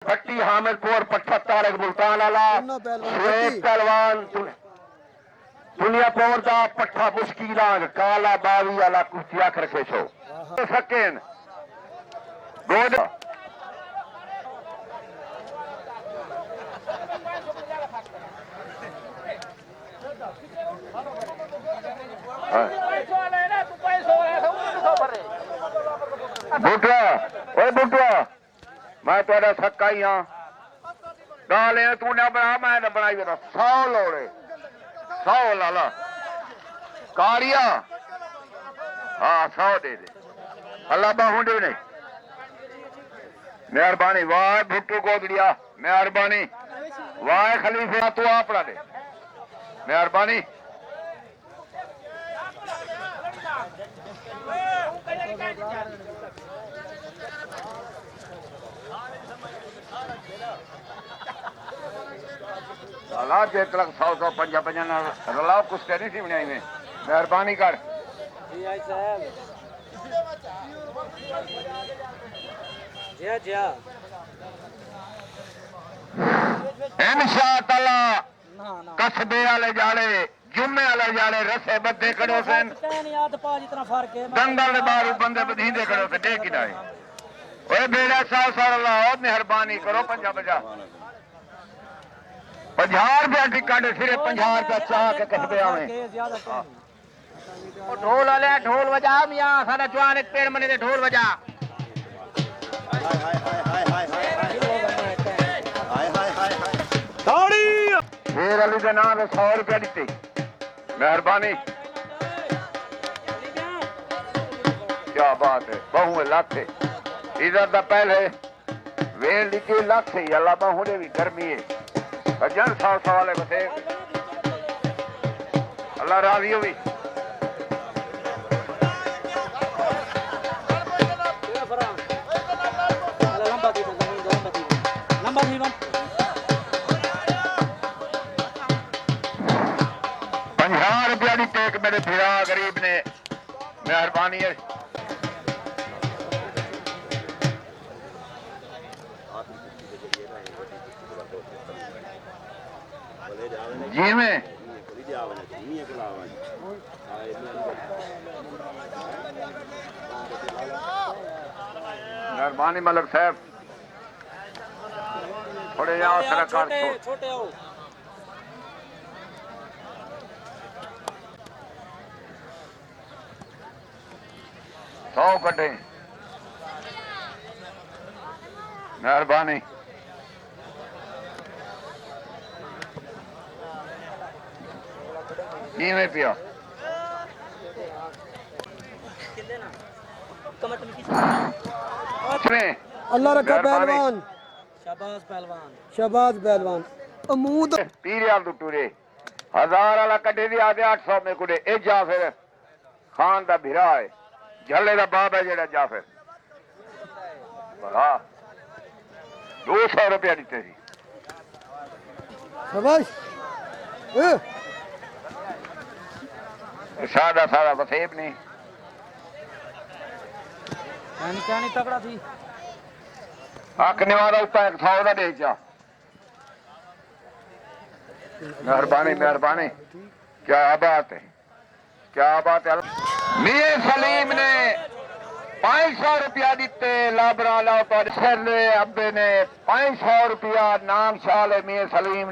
भट्टी हामिदपुर पट्ठा तारक मुल्तान आला शेख पहलवान दुनिया पौर का पट्ठा मुश्किल काला बावी आला कुर्सिया करके छो सकेन गोद बुटवा ओए बुटवा मैं तेरा सक्का ही हाँ गाले तूने बना मैं बनाई बेटा 100 लोड़े 100 लाला कारिया हाँ 100 दे दे अल्लाह बाहू दे नहीं मेहरबानी वाह भुट्टू गोदड़िया मेहरबानी वाह खलीफा तू आपड़ा दे मेहरबानी हालात एक लाख 100 पंजा रलाव कुछ नहीं थी बनाई में मेहरबानी कर इंशाअल्लाह कसबे वाले जाले जुम्मे वाले जाले रसे बदे खड़ो से दंगल बारू बंदे बधींदे खड़ो से देख ही जाए ओए बेड़ा 100 लाओ मेहरबानी करो 50 रुपया टिकट सिरे 50 रुपया चाह के कसबे आवे ढोल वाले ढोल बजा मियां साडा जवान एक पेड़ मने दे ढोल बजा ताड़ी शेर अली दे नाम 100 रुपया दिते मेहरबानी क्या बात है बहु लाख इधर दा पहले वेल लिखी लाख ही अल्लाह बहु दे भी गर्मी है जन 100 वाले बसे अल्लाह राजी हुई रुपया की टेक मेरे फिरा गरीब ने मेहरबानी है जी में मेहरबानी मलक साहब थोड़े छोटे आओ सौ कटे मेहरबानी में पिया अल्लाह रखा पहलवान शहबाज पहलवान अमूद पीरिया टूरे 1000 वाला कटे दी आदे 800 में कुड़े ए जाफिर खान दा भिरा है झले दा बाप है जेड़ा जाफिर हाँ 200 रुपया दिते सी शहबाज सादा वसेब नहीं क्या नहीं तगड़ा थी आखने वाला उसका 100 का दे जा मेहरबानी क्या बात है मियां सलीम ने 500 रुपया दिते लाबरा लाओ पर अब्बे ने 500 रुपया नाम शाल मियां सलीम